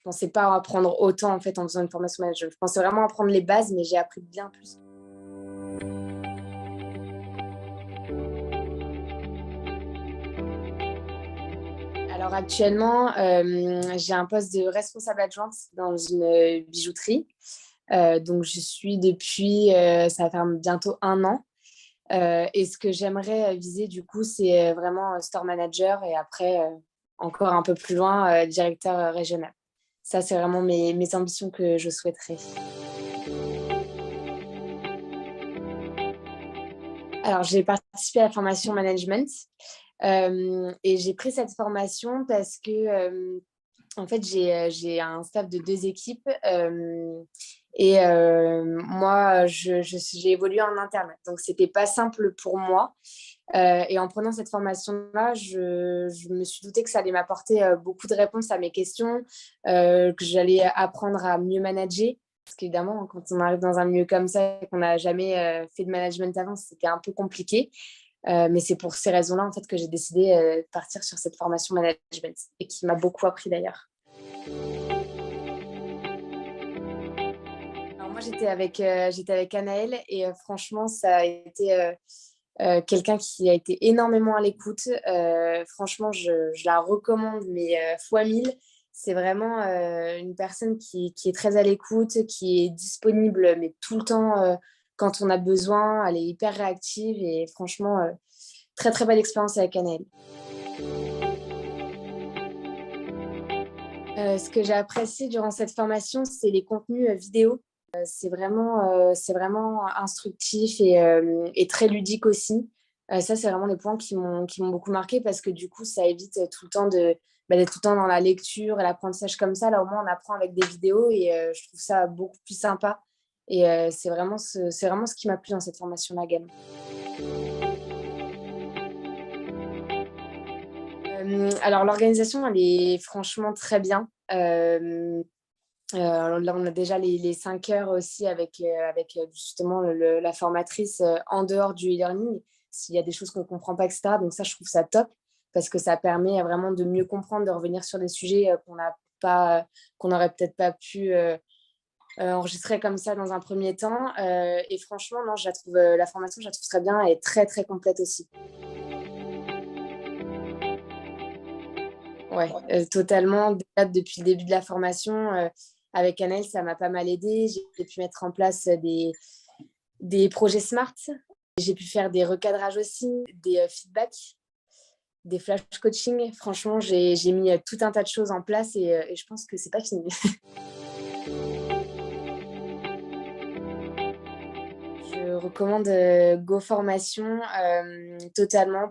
pensais pas apprendre autant en fait en faisant une formation management. Je pensais vraiment apprendre les bases, mais j'ai appris bien plus. Alors actuellement, j'ai un poste de responsable adjointe dans une bijouterie. Donc je suis depuis, ça va faire bientôt 1 an. Et ce que j'aimerais viser du coup, c'est vraiment store manager et après, encore un peu plus loin, directeur régional. Ça, c'est vraiment mes ambitions que je souhaiterais. Alors, j'ai participé à la formation management et j'ai pris cette formation parce que, en fait, j'ai un staff de 2 équipes et moi, j'ai évolué en interne. Donc, c'était pas simple pour moi. Et en prenant cette formation-là, je me suis doutée que ça allait m'apporter beaucoup de réponses à mes questions, que j'allais apprendre à mieux manager. Parce qu'évidemment, quand on arrive dans un milieu comme ça et qu'on n'a jamais fait de management avant, c'était un peu compliqué. Mais c'est pour ces raisons-là en fait, que j'ai décidé de partir sur cette formation management et qui m'a beaucoup appris d'ailleurs. Alors moi, j'étais avec Anaëlle et franchement, ça a été quelqu'un qui a été énormément à l'écoute. Franchement, je la recommande, mais fois 1000. C'est vraiment une personne qui est très à l'écoute, qui est disponible, mais tout le temps quand on a besoin. Elle est hyper réactive et franchement, très très belle expérience avec Anaëlle. Ce que j'ai apprécié durant cette formation, c'est les contenus vidéo. C'est vraiment instructif et très ludique aussi. Ça, c'est vraiment les points qui m'ont beaucoup marqué parce que du coup, ça évite tout le temps d'être tout le temps dans la lecture et l'apprentissage comme ça. Là, au moins, on apprend avec des vidéos et je trouve ça beaucoup plus sympa. Et c'est vraiment ce qui m'a plu dans cette formation-là également. Alors, l'organisation, elle est franchement très bien. Là, on a déjà les 5 heures aussi avec justement la formatrice en dehors du e-learning, s'il y a des choses qu'on ne comprend pas, etc. Donc ça, je trouve ça top parce que ça permet vraiment de mieux comprendre, de revenir sur des sujets qu'on n'aurait peut-être pas pu enregistrer comme ça dans un premier temps. Et franchement, non, la formation, je la trouve très bien et très, très complète aussi. Ouais, totalement. Déjà, depuis le début de la formation, avec Annelle, ça m'a pas mal aidé. J'ai pu mettre en place des projets SMART. J'ai pu faire des recadrages aussi, des feedbacks, des flash coaching. Franchement, j'ai mis tout un tas de choses en place et je pense que c'est pas fini. Je recommande GoFormation totalement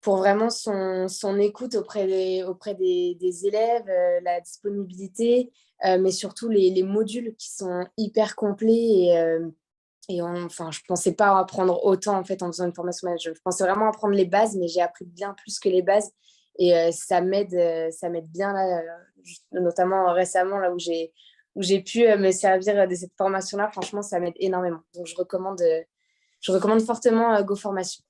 pour vraiment son écoute auprès des élèves, la disponibilité, mais surtout les modules qui sont hyper complets enfin, je ne pensais pas apprendre autant en fait en faisant une formation management. Je pensais vraiment apprendre les bases, mais j'ai appris bien plus que les bases et ça m'aide bien là, notamment récemment là où j'ai pu me servir de cette formation-là. Franchement, ça m'aide énormément. Donc je recommande fortement GoFormation.